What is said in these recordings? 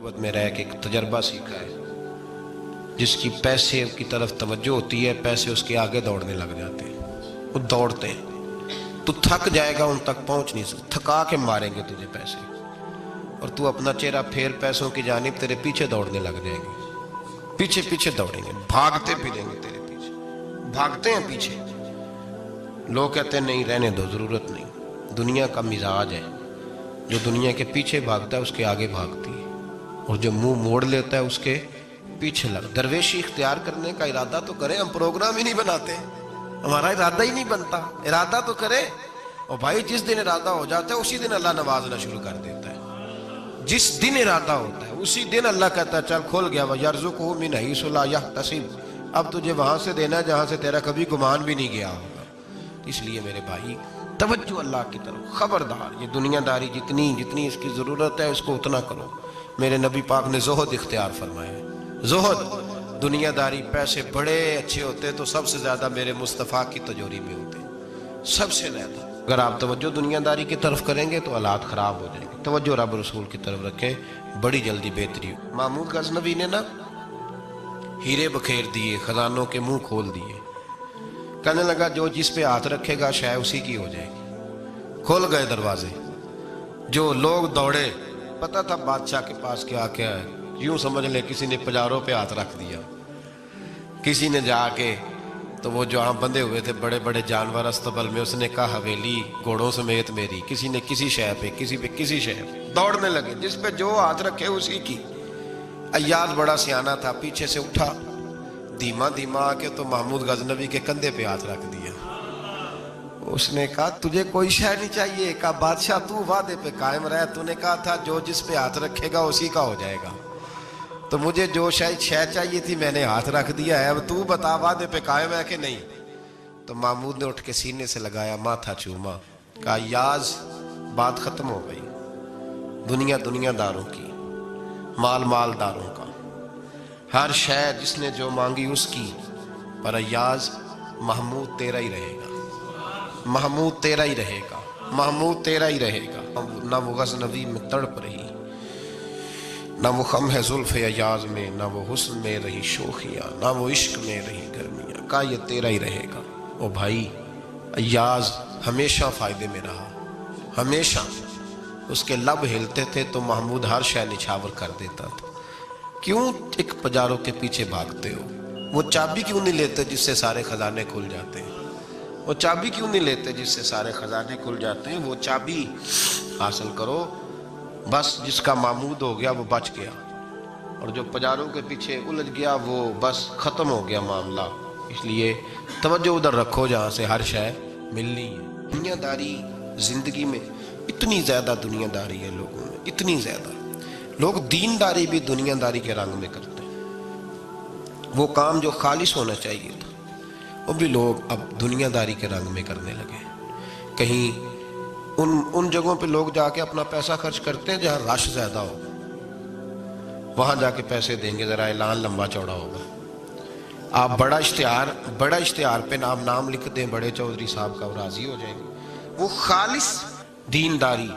میں رہ کے ایک تجربہ سیکھا ہے، جس کی پیسے کی طرف توجہ ہوتی ہے، پیسے اس کے آگے دوڑنے لگ جاتے ہیں، وہ دوڑتے ہیں، تو تھک جائے گا، ان تک پہنچ نہیں سکتا، تھکا کے ماریں گے تجھے پیسے، اور تو اپنا چہرہ پھیر پیسوں کی جانب تیرے پیچھے دوڑنے لگ جائیں گے، پیچھے پیچھے دوڑیں گے، بھاگتے پھریں گے تیرے پیچھے، بھاگتے ہیں پیچھے۔ لوگ کہتے ہیں نہیں رہنے دو، ضرورت نہیں۔ دنیا کا مزاج ہے، جو دنیا کے پیچھے بھاگتا ہے اس کے آگے بھاگتی ہے، اور جو منہ موڑ لیتا ہے اس کے پیچھے لگ۔ درویشی اختیار کرنے کا ارادہ تو کرے، ہم پروگرام ہی نہیں بناتے، ہمارا ارادہ ہی نہیں بنتا، ارادہ تو کرے۔ اور بھائی جس دن ارادہ ہو جاتا ہے اسی دن اللہ نوازنا شروع کر دیتا ہے، جس دن ارادہ ہوتا ہے اسی دن اللہ کہتا ہے چل کھول گیا، وَيَرْزُقُهُ مِنْ حَيْثُ لَا يَحْتَسِبُ، اب تجھے وہاں سے دینا جہاں سے تیرا کبھی گمان بھی نہیں گیا ہوگا۔ اس لیے میرے بھائی توجہ اللہ کی طرف، خبردار، یہ دنیا داری جتنی اس کی ضرورت ہے اس کو اتنا کرو۔ میرے نبی پاک نے زہد اختیار فرمایا ہے، زہد، دنیا داری، پیسے بڑے اچھے ہوتے تو سب سے زیادہ میرے مصطفیٰ کی تجوری میں ہوتے، سب سے زیادہ۔ اگر آپ توجہ دنیا داری کی طرف کریں گے تو حالات خراب ہو جائیں گے، توجہ رب رسول کی طرف رکھیں، بڑی جلدی بہتری ہو۔ محمود غزنوی نے نا ہیرے بکھیر دیے، خزانوں کے منہ کھول دیے، کہنے لگا جو جس پہ ہاتھ رکھے گا شاید اسی کی ہو جائے گی۔ کھول گئے دروازے، جو لوگ دوڑے، پتہ تھا بادشاہ کے پاس کیا کیا ہے، یوں سمجھ لیں کسی نے پجاروں پہ ہاتھ رکھ دیا، کسی نے جا کے تو وہ جو بندھے ہوئے تھے بڑے بڑے جانور استبل میں، اس نے کہا حویلی گھوڑوں سمیت میری، کسی نے کسی شے پہ، کسی پہ کسی شے پہ، دوڑنے لگے، جس پہ جو ہاتھ رکھے اسی کی۔ ایاز بڑا سیانہ تھا، پیچھے سے اٹھا، دھیما دھیما آ کے تو محمود غزنوی کے کندھے پہ ہاتھ رکھ دیا۔ اس نے کہا تجھے کوئی شے نہیں چاہیے؟ کہا بادشاہ تو وعدے پہ قائم رہ، تو نے کہا تھا جو جس پہ ہاتھ رکھے گا اسی کا ہو جائے گا، تو مجھے جو شے چاہیے تھی میں نے ہاتھ رکھ دیا ہے، اب تو بتا وعدے پہ قائم ہے کہ نہیں؟ تو محمود نے اٹھ کے سینے سے لگایا، ماتھا چوما، کہا یاز بات ختم ہو گئی، دنیا دنیا داروں کی، مال مالداروں کا، ہر شے جس نے جو مانگی اس کی، پر ایاز محمود تیرا ہی رہے گا، محمود تیرا ہی رہے گا، محمود تیرا ہی رہے گا۔ نہ وہ غزنوی میں تڑپ رہی، نہ وہ خم ہے زلف ایاز میں، نہ وہ حسن میں رہی شوخیاں، نہ وہ عشق میں رہی گرمیاں، کہا یہ تیرا ہی رہے گا۔ او بھائی ایاز ہمیشہ فائدے میں رہا، ہمیشہ، اس کے لب ہلتے تھے تو محمود ہر شے نچھاور کر دیتا تھا۔ کیوں ایک پجاروں کے پیچھے بھاگتے ہو؟ وہ چابی کیوں نہیں لیتے جس سے سارے خزانے کھل جاتے ہیں؟ وہ چابی کیوں نہیں لیتے جس سے سارے خزانے کھل جاتے ہیں؟ وہ چابی حاصل کرو، بس جس کا محمود ہو گیا وہ بچ گیا، اور جو پجاروں کے پیچھے الجھ گیا وہ بس ختم ہو گیا معاملہ۔ اس لیے توجہ ادھر رکھو جہاں سے ہر شے ملنی ہے۔ دنیا داری زندگی میں اتنی زیادہ دنیا داری ہے لوگوں میں، اتنی زیادہ، لوگ دین داری بھی دنیا داری کے رنگ میں کرتے ہیں، وہ کام جو خالص ہونا چاہیے تھا وہ بھی لوگ اب دنیا داری کے رنگ میں کرنے لگے۔ کہیں ان جگہوں پہ لوگ جا کے اپنا پیسہ خرچ کرتے ہیں جہاں رش زیادہ ہو، وہاں جا کے پیسے دیں گے، ذرا اعلان لمبا چوڑا ہوگا، آپ بڑا اشتہار پہ نام لکھ دیں بڑے چودھری صاحب کا، وہ راضی ہو جائیں گے۔ وہ خالص دینداری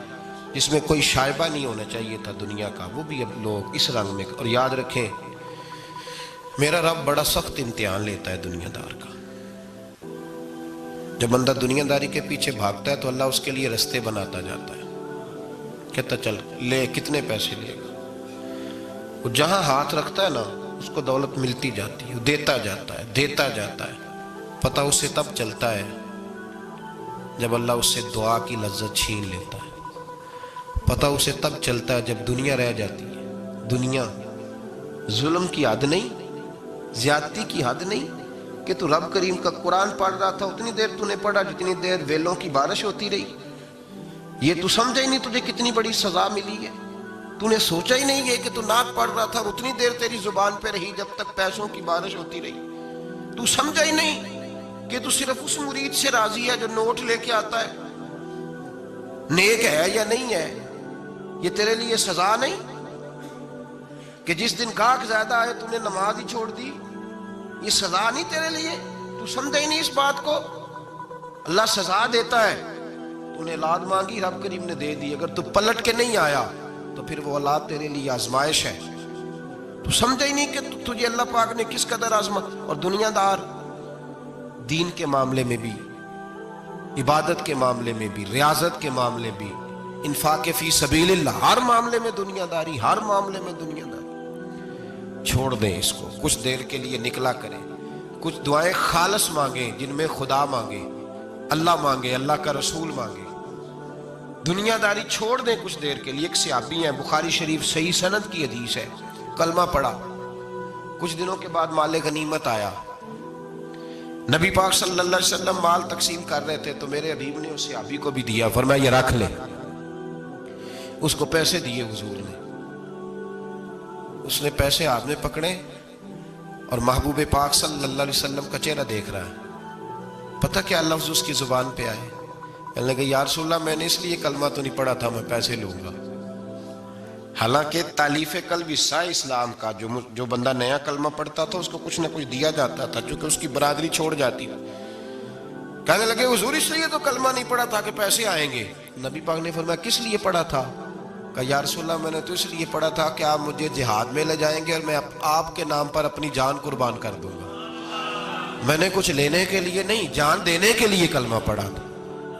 جس میں کوئی شائبہ نہیں ہونا چاہیے تھا دنیا کا، وہ بھی اب لوگ اس رنگ میں۔ اور یاد رکھیں میرا رب بڑا سخت امتحان لیتا ہے دنیا دار کا۔ جب بندہ دنیا داری کے پیچھے بھاگتا ہے تو اللہ اس کے لیے رستے بناتا جاتا ہے، کہتا چل لے، کتنے پیسے لے گا؟ وہ جہاں ہاتھ رکھتا ہے نا اس کو دولت ملتی جاتی ہے، دیتا جاتا ہے۔ پتہ اسے تب چلتا ہے جب اللہ اس سے دعا کی لذت چھین لیتا ہے، پتہ اسے تب چلتا ہے جب دنیا رہ جاتی ہے۔ دنیا ظلم کی حد نہیں، زیادتی کی حد نہیں، کہ تو رب کریم کا قرآن پڑھ رہا تھا اتنی دیر تو نے پڑھا جتنی دیر ویلوں کی بارش ہوتی رہی، یہ تو سمجھا ہی نہیں تجھے کتنی بڑی سزا ملی ہے، تو نے سوچا ہی نہیں ہے کہ تو نعت پڑھ رہا تھا اور اتنی دیر تیری زبان پہ رہی جب تک پیسوں کی بارش ہوتی رہی، تو سمجھا ہی نہیں کہ تو صرف اس مرید سے راضی ہے جو نوٹ لے کے آتا ہے، نیک ہے یا نہیں ہے، یہ تیرے لیے سزا نہیں کہ جس دن گاہک زیادہ آئے تو نے نماز ہی چھوڑ دی، یہ سزا نہیں تیرے لیے؟ تو سمجھا ہی نہیں اس بات کو، اللہ سزا دیتا ہے، تو نے اولاد مانگی رب کریم نے دے دی، اگر تو پلٹ کے نہیں آیا تو پھر وہ اولاد تیرے لیے آزمائش ہے. تو سمجھا ہی نہیں کہ تجھے اللہ پاک نے کس قدر آزما. اور دنیا دار دین کے معاملے میں بھی، عبادت کے معاملے میں بھی، ریاضت کے معاملے بھی، انفاق فی سبیل اللہ، ہر معاملے میں دنیا داری، ہر معاملے میں دنیا داری. چھوڑ دیں اس کو، کچھ دیر کے لیے نکلا کریں، کچھ دعائیں خالص مانگیں جن میں خدا مانگے، اللہ مانگے، اللہ کا رسول مانگے. دنیا داری چھوڑ دیں کچھ دیر کے لیے. ایک صحابی ہیں، بخاری شریف صحیح سند کی حدیث ہے، کلمہ پڑھا، کچھ دنوں کے بعد مال غنیمت آیا. نبی پاک صلی اللہ علیہ وسلم مال تقسیم کر رہے تھے تو میرے حبیب نے اس صحابی کو بھی دیا، فرمایا یہ رکھ لے. اس کو پیسے دیے حضور نے. اس نے پیسے ہاتھ میں پکڑے اور محبوب پاک صلی اللہ علیہ وسلم کا چہرہ دیکھ رہا ہے. پتہ کیا لفظ اس کی زبان پہ آئے؟ کہنے لگے یا رسول اللہ میں نے اس لیے کلمہ تو نہیں پڑھا تھا میں پیسے لوں گا. حالانکہ تالیف قلب حصہ اسلام کا، جو بندہ نیا کلمہ پڑھتا تھا اس کو کچھ نہ کچھ دیا جاتا تھا چونکہ اس کی برادری چھوڑ جاتی. کہنے لگے حضور اس لیے تو کلمہ نہیں پڑھا تھا کہ پیسے آئیں گے. نبی پاک نے فرمایا کس لیے پڑھا تھا؟ کہا یا رسول اللہ میں نے تو اس لیے پڑھا تھا کہ آپ مجھے جہاد میں لے جائیں گے اور میں آپ کے نام پر اپنی جان قربان کر دوں گا. میں نے کچھ لینے کے لیے نہیں، جان دینے کے لیے کلمہ پڑھا تھا.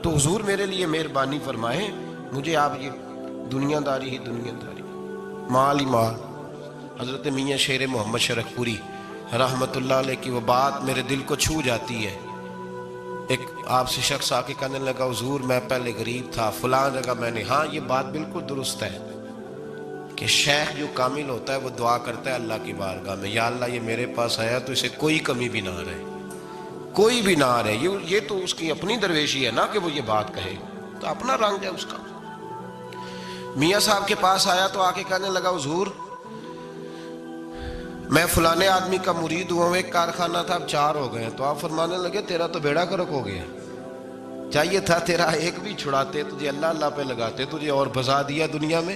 تو حضور میرے لیے مہربانی فرمائیں، مجھے آپ یہ دنیا داری ہی دنیا داری، مال ہی مال. حضرت میاں شیر محمد شرک پوری رحمت اللہ علیہ کی وہ بات میرے دل کو چھو جاتی ہے. ایک آپ سے شخص آ کے کہنے لگا حضور میں پہلے غریب تھا فلاں جگہ میں نے. ہاں یہ بات بالکل درست ہے کہ شیخ جو کامل ہوتا ہے وہ دعا کرتا ہے اللہ کی بارگاہ میں، یا اللہ یہ میرے پاس آیا تو اسے کوئی کمی بھی نہ رہے، کوئی بھی نہ رہے. یہ تو اس کی اپنی درویشی ہے نا کہ وہ یہ بات کہے، تو اپنا رنگ ہے اس کا. میاں صاحب کے پاس آیا تو آ کے کہنے لگا حضور میں فلانے آدمی کا مرید ہوا ہوں، ایک کارخانہ تھا اب 4 ہو گئے. تو آپ فرمانے لگے تیرا تو بیڑا گرک ہو گیا، چاہیے تھا تیرا ایک بھی چھڑاتے، تجھے اللہ اللہ پہ لگاتے، تجھے اور بھسا دیا دنیا میں.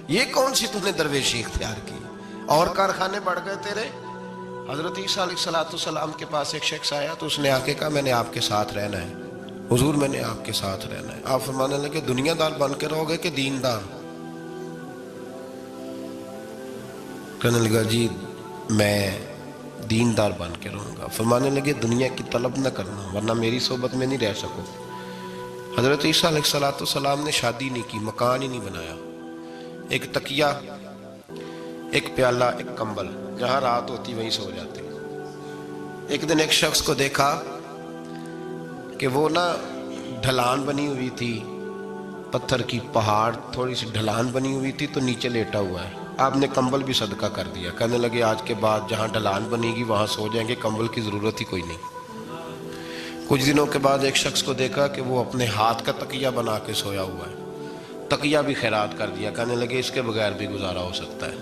یہ کون سی تُو نے درویشی اختیار کی؟ اور کارخانے بڑھ گئے تیرے. حضرت عیسیٰ علیہ السلام کے پاس ایک شخص آیا تو اس نے آ کے کہا میں نے آپ کے ساتھ رہنا ہے حضور، میں نے آپ کے ساتھ رہنا ہے. آپ فرمانے لگے دنیا دار بن کے رہو گے کہ دیندار؟ کہنے لگا جی میں دیندار بن کے رہوں گا. فرمانے لگے دنیا کی طلب نہ کرنا ورنہ میری صحبت میں نہیں رہ سکو. حضرت عیسیٰ علیہ السلام نے شادی نہیں کی، مکان ہی نہیں بنایا، ایک تکیہ، ایک پیالہ، ایک کمبل، جہاں رات ہوتی وہیں سو جاتے. ایک دن ایک شخص کو دیکھا کہ وہ نا ڈھلان بنی ہوئی تھی، پتھر کی پہاڑ تھوڑی سی ڈھلان بنی ہوئی تھی تو نیچے لیٹا ہوا ہے. آپ نے کمبل بھی صدقہ کر دیا. کہنے لگے آج کے بعد جہاں ڈھلان بنے گی وہاں سو جائیں گے، کمبل کی ضرورت ہی کوئی نہیں. کچھ دنوں کے بعد ایک شخص کو دیکھا کہ وہ اپنے ہاتھ کا تکیہ بنا کے سویا ہوا ہے، تکیہ بھی خیرات کر دیا. کہنے لگے اس کے بغیر بھی گزارا ہو سکتا ہے.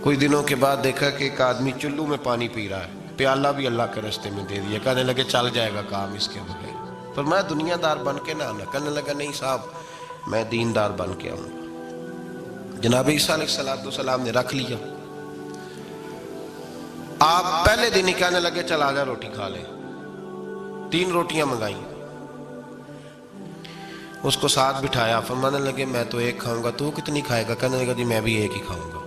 کچھ دنوں کے بعد دیکھا کہ ایک آدمی چلو میں پانی پی رہا ہے، پیالہ بھی اللہ کے راستے میں دے دیا. کہنے لگے چل جائے گا کام اس کے بغیر. پر میں دنیا دار بن کے نہ آنا. کہنے لگا نہیں صاحب میں دیندار بن کے آؤں گا. جناب عیسیٰ علیہ السلام نے رکھ لیا. آپ پہلے دن ہی کہنے لگے چل آ جا روٹی کھا لے. 3 روٹیاں منگائیں، اس کو ساتھ بٹھایا. فرمانے لگے میں تو ایک کھاؤں گا، تو کتنی کھائے گا؟ کہنے لگا جی میں بھی ایک ہی کھاؤں گا.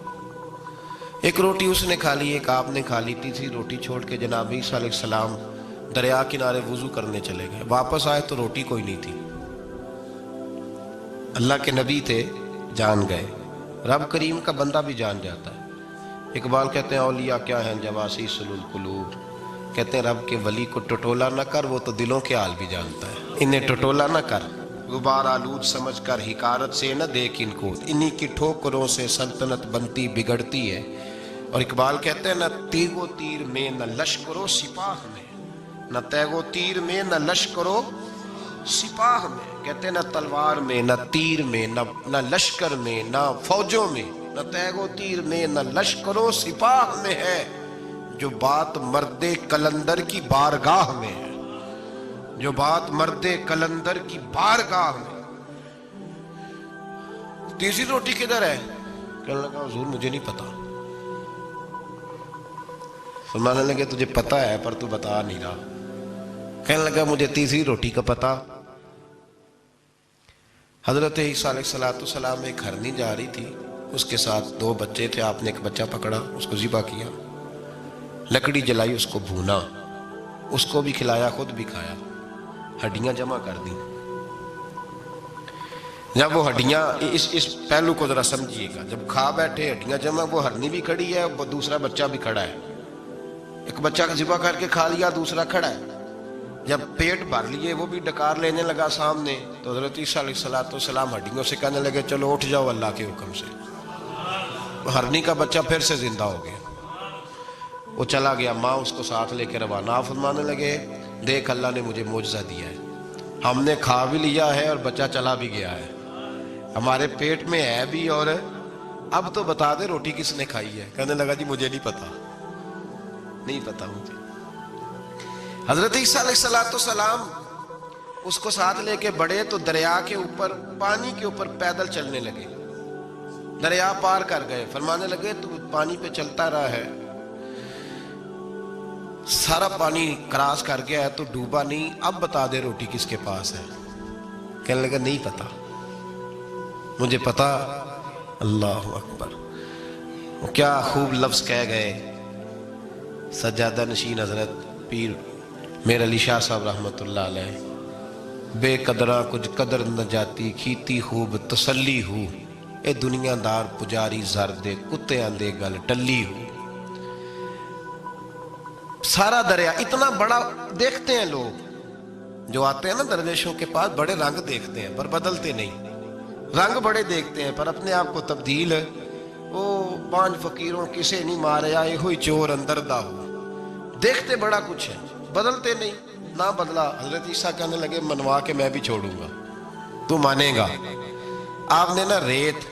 ایک روٹی اس نے کھا لی، ایک آپ نے کھا لی. تیسری روٹی چھوڑ کے جناب عیسیٰ علیہ السلام دریا کنارے وضو کرنے چلے گئے. واپس آئے تو روٹی کوئی نہیں تھی. اللہ کے نبی تھے، جان گئے. رب کریم کا بندہ بھی جان جاتا ہے. اقبال کہتے ہیں اولیاء کیا ہیں جواسی سلول قلوب، کہتے ہیں رب کے ولی کو ٹٹولا نہ کر، وہ تو دلوں کے حال بھی جانتا ہے. انہیں ٹٹولا نہ کر، غبار آلود سمجھ کر حکارت سے نہ دیکھ ان کو، انہی کی ٹھوکروں سے سلطنت بنتی بگڑتی ہے. اور اقبال کہتے ہیں نہ تیغ و تیر میں نہ لشکرو سپاہ میں، نہ تیغ و تیر میں نہ لشکرو سپاہ میں. کہتے ہیں نہ تلوار میں نہ تیر میں نہ لشکر میں نہ فوجوں میں، نہ تیغ و تیر میں نہ لشکر و سپاہ میں ہے جو بات مرد کلندر کی بارگاہ میں ہے، جو بات مرد کلندر کی بارگاہ میں. تیسری روٹی کدھر ہے؟ کہنے لگا حضور مجھے نہیں پتا. فرمانے لگے تجھے پتا ہے پر تو بتا نہیں رہا. کہنے لگا مجھے تیسری روٹی کا پتا. حضرت عیسیٰ علیہ السلام ایک ہرنی جا رہی تھی، اس کے ساتھ 2 بچے تھے، آپ نے ایک بچہ پکڑا، اس کو ذبح کیا، لکڑی جلائی، اس کو بھونا، اس کو بھی کھلایا، خود بھی کھایا، ہڈیاں جمع کر دیں۔ جب وہ ہڈیاں، اس پہلو کو ذرا سمجھیے گا، جب کھا بیٹھے ہڈیاں جمع، وہ ہرنی بھی کھڑی ہے، وہ دوسرا بچہ بھی کھڑا ہے، ایک بچہ ذبح کر کے کھا لیا، دوسرا کھڑا ہے۔ جب پیٹ بھر لیے، وہ بھی ڈکار لینے لگا سامنے، تو حضرت عیسیٰ علیہ السلام ہڈیوں سے کہنے لگے چلو اٹھ جاؤ اللہ کے حکم سے۔ ہرنی کا بچہ پھر سے زندہ ہو گیا، وہ چلا گیا، ماں اس کو ساتھ لے کے روانہ، فرمانے لگے دیکھ اللہ نے مجھے معجزہ دیا ہے، ہم نے کھا بھی لیا ہے اور بچہ چلا بھی گیا ہے، ہمارے پیٹ میں ہے بھی، اور اب تو بتا دے روٹی کس نے کھائی ہے۔ کہنے لگا جی مجھے نہیں پتا، نہیں پتا مجھے۔ حضرت عیسیٰ علیہ السلام اس کو ساتھ لے کے بڑھے تو دریا کے اوپر، پانی کے اوپر پیدل چلنے لگے، دریا پار کر گئے، فرمانے لگے تو پانی پہ چلتا رہا ہے، سارا پانی کراس کر گیا ہے تو ڈوبا نہیں، اب بتا دے روٹی کس کے پاس ہے۔ کہنے لگا نہیں پتا، مجھے پتا۔ اللہ اکبر، کیا خوب لفظ کہہ گئے سجادہ نشین حضرت پیر میر علی شاہ صاحب رحمت اللہ علیہ، بے قدراں کچھ قدر نہ جاتی، کھیتی خوب تسلی ہو، اے دنیا دار پجاری زر دے، کتے آندے گل ٹلی ہو۔ سارا دریا اتنا بڑا دیکھتے ہیں لوگ جو آتے ہیں نا درویشوں کے پاس، بڑے رنگ دیکھتے ہیں پر بدلتے نہیں، رنگ بڑے دیکھتے ہیں پر اپنے آپ کو تبدیل، وہ 5 فقیروں کسے نہیں مارے آئے ہوئی چور اندر دا ہو، دیکھتے بڑا کچھ ہے بدلتے نہیں، نہ بدلا۔ حضرت عیسیٰ کہنے لگے منوا کے میں بھی چھوڑوں گا، تو مانے گا۔ آپ نے نا ریت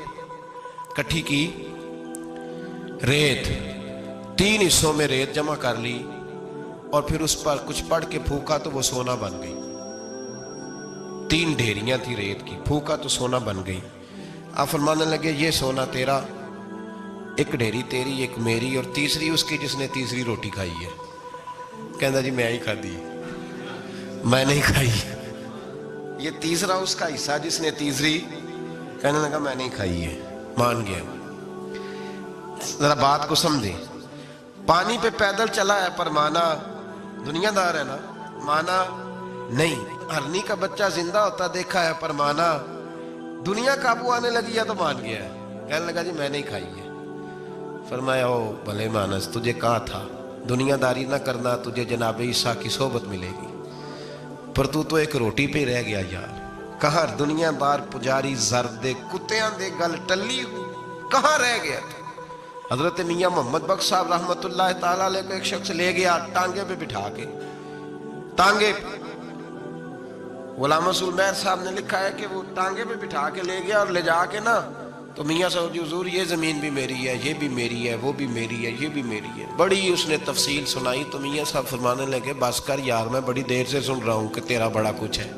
کٹھی کی، ریت 3 حصوں میں ریت جمع کر لی اور پھر اس پر کچھ پڑھ کے پھونکا تو وہ سونا بن گئی، 3 ڈھیریاں تھی ریت کی، پھونکا تو سونا بن گئی۔ آپ فرمانے لگے یہ سونا تیرا، ایک ڈھیری تیری، ایک میری، اور تیسری اس کی جس نے تیسری روٹی کھائی ہے۔ کہنا جی میں ہی کھا دی، میں نہیں کھائی، یہ تیسرا اس کا حصہ جس نے تیسری، کہنے لگا میں نہیں کھائی ہے، مان گیا۔ ذرا بات کو سمجھیں، پانی پہ پیدل چلا ہے پر مانا، دنیا دار ہے نا، مانا نہیں۔ ہرنی کا بچہ زندہ ہوتا دیکھا ہے پر مانا، دنیا قابو آنے لگی ہے تو مان گیا ہے۔ کہنے لگا جی میں نہیں کھائی ہے۔ فرمایا او بھلے مانس، تجھے کہا تھا دنیا داری نہ کرنا، تجھے جناب عیسیٰ کی صحبت ملے گی، پر تو ایک روٹی پہ رہ گیا یار۔ کہاں دنیا دار پجاری زرد کتیاں دے گل ٹلی ہو، کہاں رہ گیا تھا۔ حضرت میاں محمد بخش صاحب رحمت اللہ تعالیٰ علیہ کو ایک شخص لے گیا ٹانگے پہ بٹھا کے، ٹانگے پہ، غلام رسول مہر صاحب نے لکھا ہے کہ وہ ٹانگے پہ بٹھا کے لے گیا اور لے جا کے نا تو میاں صاحب جی حضور یہ زمین بھی میری ہے، یہ بھی میری ہے، وہ بھی میری ہے، یہ بھی میری ہے، بڑی اس نے تفصیل سنائی۔ تو میاں صاحب فرمانے لگے بس کر یار، میں بڑی دیر سے سن رہا ہوں کہ تیرا بڑا کچھ ہے،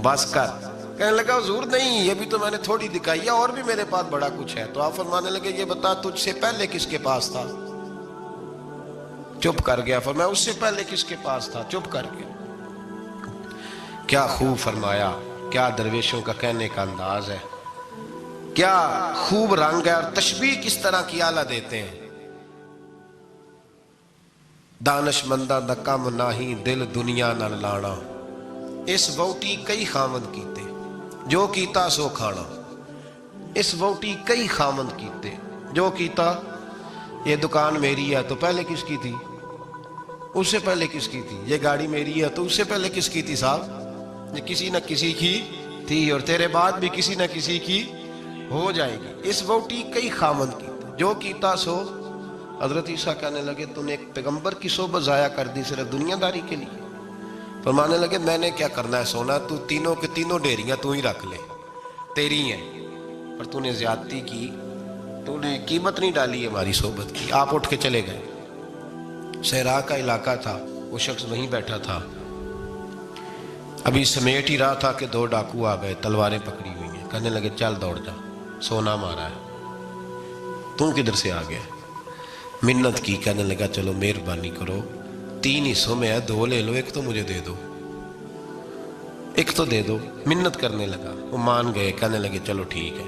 بس کر۔ کہنے لگا حضور نہیں، یہ بھی تو میں نے تھوڑی دکھائی ہے، اور بھی میرے پاس بڑا کچھ ہے۔ تو آپ فرمانے لگے یہ بتا تجھ سے پہلے کس کے پاس تھا؟ چپ کر گیا۔ فرمایا اس سے پہلے کس کے پاس تھا؟ چپ کر گیا۔ کیا خوب فرمایا، کیا درویشوں کا کہنے کا انداز ہے، کیا خوب رنگ ہے، اور تشبیہ کس طرح کی اعلیٰ دیتے ہیں۔ دانش مندہ دا کم ناہی، دل دنیا نہ لانا، اس ووٹی کئی خامند کیتے، جو کیتا سو کھانا۔ اس ووٹی کئی خامند کیتے، جو کیتا، یہ دکان میری ہے تو پہلے کس کی تھی؟ اس سے پہلے کس کی تھی؟ یہ گاڑی میری ہے تو اس سے پہلے کس کی تھی صاحب؟ یہ کسی نہ کسی کی تھی، اور تیرے بعد بھی کسی نہ کسی کی ہو جائے گی۔ اس ووٹی کئی خامند کیتے، جو کیتا سو۔ حضرت عیسیٰ کہنے لگے تو نے ایک پیغمبر کی صحبت ضائع کر دی صرف دنیا داری کے لیے۔ فرمانے لگے میں نے کیا کرنا ہے سونا، تو تینوں کے تینوں ڈیریاں تو ہی رکھ لے، تیری ہیں، پر تو نے زیادتی کی، تو نے قیمت نہیں ڈالی ہماری صحبت کی۔ آپ اٹھ کے چلے گئے۔ صحرا کا علاقہ تھا، وہ شخص وہیں بیٹھا تھا، ابھی سمیٹ ہی رہا تھا کہ 2 ڈاکو آ گئے، تلواریں پکڑی ہوئی ہیں۔ کہنے لگے چل دوڑ جا، سونا مارا ہے، تم کدھر سے آ گیا؟ منت کی، کہنے لگا چلو مہربانی کرو، 3 حصوں میں ہے، 2 لے لو، ایک تو مجھے دے دو، ایک تو دے دو۔ منت کرنے لگا، وہ مان گئے، کہنے لگے چلو ٹھیک ہے۔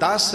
10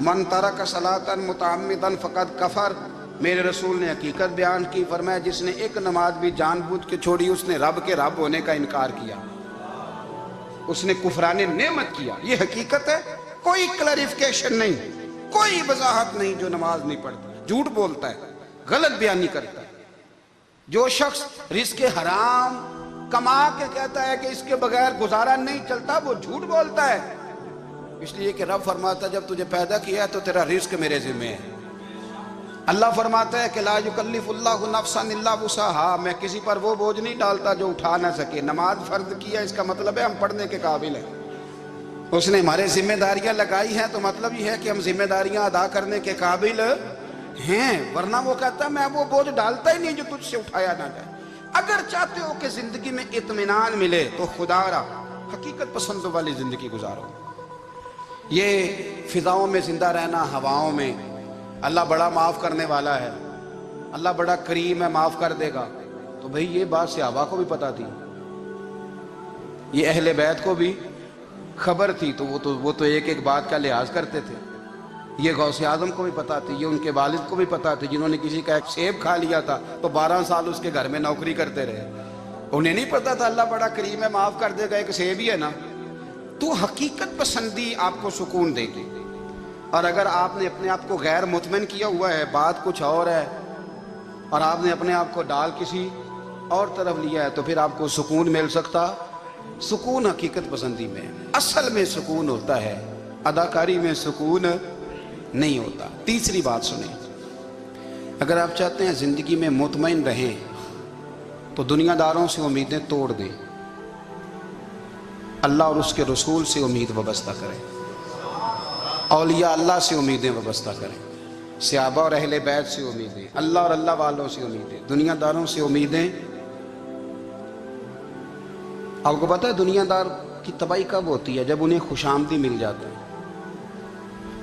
من ترک صلاۃ متعمدا فقد کفر. میرے رسول نے حقیقت بیان کی، فرمایا جس نے ایک نماز بھی جان بوجھ کے چھوڑی اس نے رب کے رب ہونے کا انکار کیا، اس نے کفران نعمت کیا. یہ حقیقت ہے، کوئی کلیریفیکیشن نہیں، کوئی وضاحت نہیں. جو نماز نہیں پڑھتا جھوٹ بولتا ہے، غلط بیانی کرتا ہے. جو شخص رزق حرام کما کے کہتا ہے کہ اس کے بغیر گزارا نہیں چلتا، وہ جھوٹ بولتا ہے. اس لیے کہ رب فرماتا ہے جب تجھے پیدا کیا ہے تو تیرا رزق میرے ذمہ ہے. اللہ فرماتا ہے کہ لا یکلف اللہ نفسا الا وسعہا، میں کسی پر وہ بوجھ نہیں ڈالتا جو اٹھا نہ سکے. نماز فرض کیا اس کا مطلب ہے ہم پڑھنے کے قابل ہیں. اس نے ہمارے ذمہ داریاں لگائی ہیں تو مطلب یہ ہے کہ ہم ذمہ داریاں ادا کرنے کے قابل ہیں، ورنہ وہ کہتا ہے میں وہ بوجھ ڈالتا ہی نہیں جو تجھ سے اٹھایا نہ جائے. اگر چاہتے ہو کہ زندگی میں اطمینان ملے تو خدا را حقیقت پسندوں والی زندگی گزارو. یہ فضاؤں میں زندہ رہنا، ہواؤں میں اللہ بڑا معاف کرنے والا ہے، اللہ بڑا کریم ہے، معاف کر دے گا. تو بھئی یہ بات صحابہ کو بھی پتا تھی، یہ اہل بیت کو بھی خبر تھی، تو وہ تو ایک ایک بات کا لحاظ کرتے تھے. یہ غوث اعظم کو بھی پتا تھی، یہ ان کے والد کو بھی پتا تھی جنہوں نے کسی کا ایک سیب کھا لیا تھا تو 12 سال اس کے گھر میں نوکری کرتے رہے. انہیں نہیں پتا تھا اللہ بڑا کریم ہے، معاف کر دے گا، ایک سیب ہی ہے نا. تو حقیقت پسندی آپ کو سکون دے گی. اور اگر آپ نے اپنے آپ کو غیر مطمئن کیا ہوا ہے، بات کچھ اور ہے، اور آپ نے اپنے آپ کو ڈال کسی اور طرف لیا ہے، تو پھر آپ کو سکون مل سکتا. سکون حقیقت پسندی میں، اصل میں سکون ہوتا ہے، اداکاری میں سکون نہیں ہوتا. تیسری بات سنیں، اگر آپ چاہتے ہیں زندگی میں مطمئن رہیں تو دنیا داروں سے امیدیں توڑ دیں، اللہ اور اس کے رسول سے امید وابستہ کریں، اولیاء اللہ سے امیدیں وابستہ کریں، صحابہ اور اہل بیت سے امیدیں، اللہ اور اللہ والوں سے امیدیں، دنیا داروں سے امیدیں. آپ کو پتہ ہے دنیا دار کی تباہی کب ہوتی ہے؟ جب انہیں خوش آمدی مل جاتا ہے.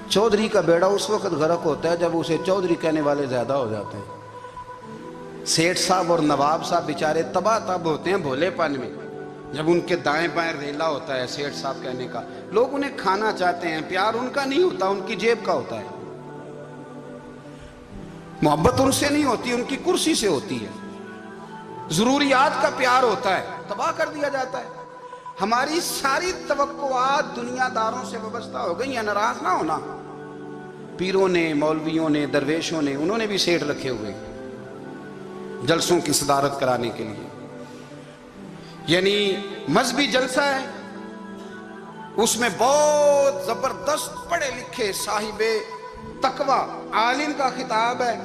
چودھری کا بیڑا اس وقت غرق ہوتا ہے جب اسے چودھری کہنے والے زیادہ ہو جاتے ہیں. سیٹھ صاحب اور نواب صاحب بیچارے تباہ تب ہوتے ہیں بھولے پن میں، جب ان کے دائیں بائیں ریلا ہوتا ہے سیٹھ صاحب کہنے کا. لوگ انہیں کھانا چاہتے ہیں، پیار ان کا نہیں ہوتا، ان کی جیب کا ہوتا ہے. محبت ان سے نہیں ہوتی، ان کی کرسی سے ہوتی ہے. ضروریات کا پیار ہوتا ہے، تباہ کر دیا جاتا ہے. ہماری ساری توقعات دنیا داروں سے وابستہ ہو گئی ہیں. ناراض نہ ہونا، پیروں نے، مولویوں نے، درویشوں نے، انہوں نے بھی سیٹ رکھے ہوئے جلسوں کی صدارت کرانے کے لیے. یعنی مذہبی جلسہ ہے، اس میں بہت زبردست پڑھے لکھے صاحب تقوی عالم کا خطاب ہے،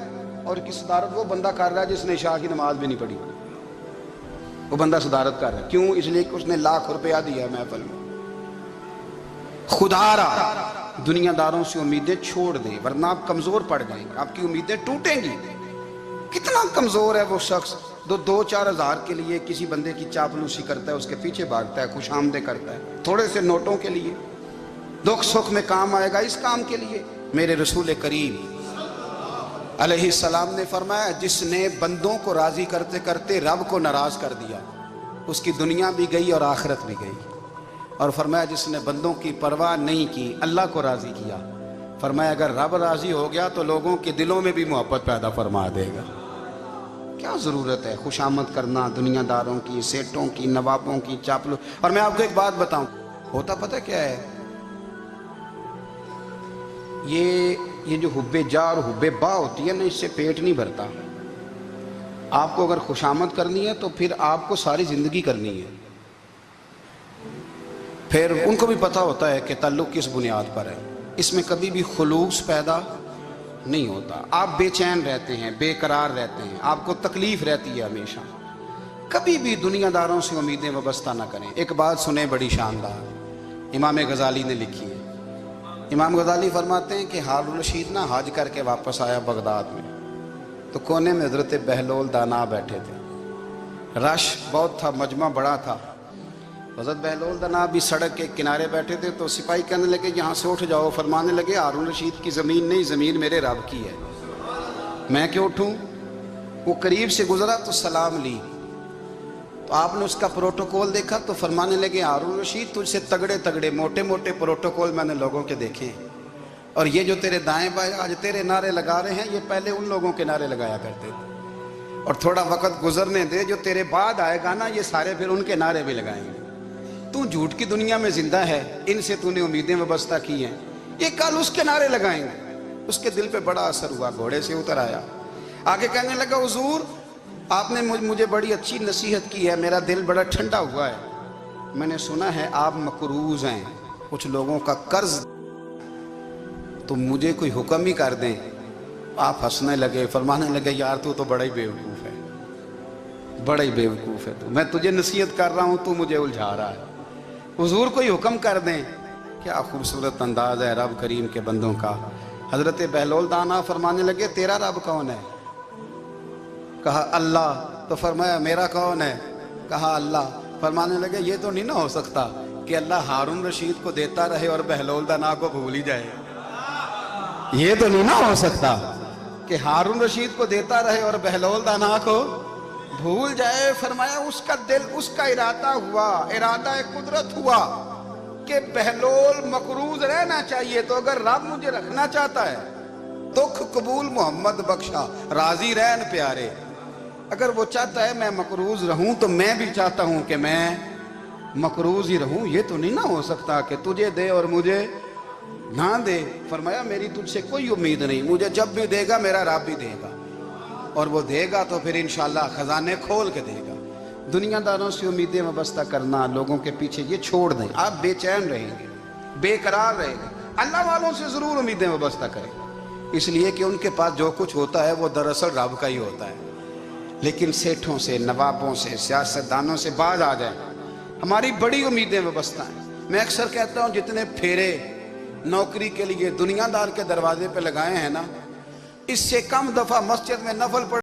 اور کی صدارت وہ بندہ کر رہا ہے جس نے عشاء کی نماز بھی نہیں پڑھی. وہ بندہ صدارت کر رہا ہے، کیوں؟ اس لیے کہ اس نے لاکھ روپیہ دیا محفل میں. خدا را دنیا داروں سے امیدیں چھوڑ دیں، ورنہ آپ کمزور پڑ جائیں گے، آپ کی امیدیں ٹوٹیں گی. کتنا کمزور ہے وہ شخص دو چار ہزار کے لیے کسی بندے کی چاپلوسی کرتا ہے، اس کے پیچھے بھاگتا ہے، خوش آمدیں کرتا ہے تھوڑے سے نوٹوں کے لیے. دکھ سکھ میں کام آئے گا اس کام کے لیے. میرے رسول کریم علیہ السلام نے فرمایا جس نے بندوں کو راضی کرتے کرتے رب کو ناراض کر دیا، اس کی دنیا بھی گئی اور آخرت بھی گئی. اور فرمایا جس نے بندوں کی پرواہ نہیں کی، اللہ کو راضی کیا، فرمایا اگر رب راضی ہو گیا تو لوگوں کے دلوں میں بھی محبت پیدا فرما دے گا. کیا ضرورت ہے خوش آمد کرنا دنیا داروں کی، سیٹوں کی، نوابوں کی، چاپلو. اور میں آپ کو ایک بات بتاؤں، ہوتا پتہ کیا ہے؟ یہ جو حب جا اور حب با ہوتی ہے نا، اس سے پیٹ نہیں بھرتا. آپ کو اگر خوش آمد کرنی ہے تو پھر آپ کو ساری زندگی کرنی ہے. پھر ان کو بھی پتہ ہوتا ہے کہ تعلق کس بنیاد پر ہے، اس میں کبھی بھی خلوص پیدا نہیں ہوتا. آپ بے چین رہتے ہیں، بے قرار رہتے ہیں، آپ کو تکلیف رہتی ہے ہمیشہ. کبھی بھی دنیا داروں سے امیدیں وابستہ نہ کریں. ایک بات سنیں بڑی شاندار، امام غزالی نے لکھی ہے. امام غزالی فرماتے ہیں کہ ہارون الرشید نہ حج کر کے واپس آیا بغداد میں، تو کونے میں حضرت بہلول دانا بیٹھے تھے. رش بہت تھا، مجمع بڑا تھا. حضرت بہلول دانا بھی سڑک کے کنارے بیٹھے تھے. تو سپاہی کہنے لگے یہاں سے اٹھ جاؤ. فرمانے لگے ہارون الرشید کی زمین نہیں، زمین میرے رب کی ہے، میں کیوں اٹھوں؟ وہ قریب سے گزرا تو سلام لی. تو آپ نے اس کا پروٹوکول دیکھا تو فرمانے لگے ہارون الرشید تجھ سے تگڑے تگڑے موٹے موٹے پروٹوکول میں نے لوگوں کے دیکھے ہیں، اور یہ جو تیرے دائیں بائیں آج تیرے نعرے لگا رہے ہیں، یہ پہلے ان لوگوں کے نعرے لگایا کرتے تھے۔ اور تھوڑا وقت گزرنے دے، جو تیرے بعد آئے گا نا، یہ سارے پھر ان کے نعرے بھی لگائیں گے۔ تو جھوٹ کی دنیا میں زندہ ہے، ان سے تو نے امیدیں وابستہ کی ہیں، یہ کل اس کے نعرے لگائیں گے۔ اس کے دل پہ بڑا اثر ہوا، گھوڑے سے اتر آیا، آگے کہنے لگا حضور آپ نے مجھے بڑی اچھی نصیحت کی ہے، میرا دل بڑا ٹھنڈا ہوا ہے۔ میں نے سنا ہے آپ مقروض ہیں، کچھ لوگوں کا قرض، تو مجھے کوئی حکم ہی کر دیں۔ آپ ہنسنے لگے، فرمانے لگے یار تو بڑا ہی بیوقوف ہے، بڑا ہی بیوقوف ہے تو، میں تجھے نصیحت کر رہا ہوں تو مجھے الجھا رہا ہے۔ حضور کوئی حکم کر دیں۔ کیا خوبصورت انداز ہے رب کریم کے بندوں کا۔ حضرت بہلول دانا فرمانے لگے تیرا رب کون ہے؟ کہا اللہ۔ تو فرمایا میرا کون ہے؟ کہا اللہ۔ فرمانے لگے یہ تو نہیں نہ ہو سکتا کہ اللہ ہارون رشید کو دیتا رہے اور بہلول دانا کو بھول ہی جائے۔ یہ تو نہیں نہ ہو سکتا کہ ہارون رشید کو دیتا رہے اور بہلول دانا کو بھول جائے۔ فرمایا اس کا دل، اس کا ارادہ ہوا، ارادہ قدرت ہوا کہ بہلول مقروض رہنا چاہیے، تو اگر رب مجھے رکھنا چاہتا ہے، دکھ قبول محمد بخشا راضی رہن پیارے، اگر وہ چاہتا ہے میں مقروض رہوں تو میں بھی چاہتا ہوں کہ میں مقروض ہی رہوں۔ یہ تو نہیں نہ ہو سکتا کہ تجھے دے اور مجھے نہ دے۔ فرمایا میری تجھ سے کوئی امید نہیں، مجھے جب بھی دے گا میرا رب بھی دے گا، اور وہ دے گا تو پھر انشاءاللہ خزانے کھول کے دے گا۔ دنیا داروں سے امیدیں وابستہ کرنا، لوگوں کے پیچھے، یہ چھوڑ دیں، آپ بے چین رہیں گے، بے قرار رہیں گے۔ اللہ والوں سے ضرور امیدیں وابستہ کریں، اس لیے کہ ان کے پاس جو کچھ ہوتا ہے وہ دراصل رب کا ہی ہوتا ہے۔ لیکن سیٹھوں سے، نوابوں سے، سیاستدانوں سے باز آ جائیں، ہماری بڑی امیدیں وابستہ ہیں۔ میں اکثر کہتا ہوں جتنے پھیرے نوکری کے لیے دنیا دار کے دروازے پہ لگائے ہیں نا، اس سے کم دفعہ مسجد میں نفل پڑھ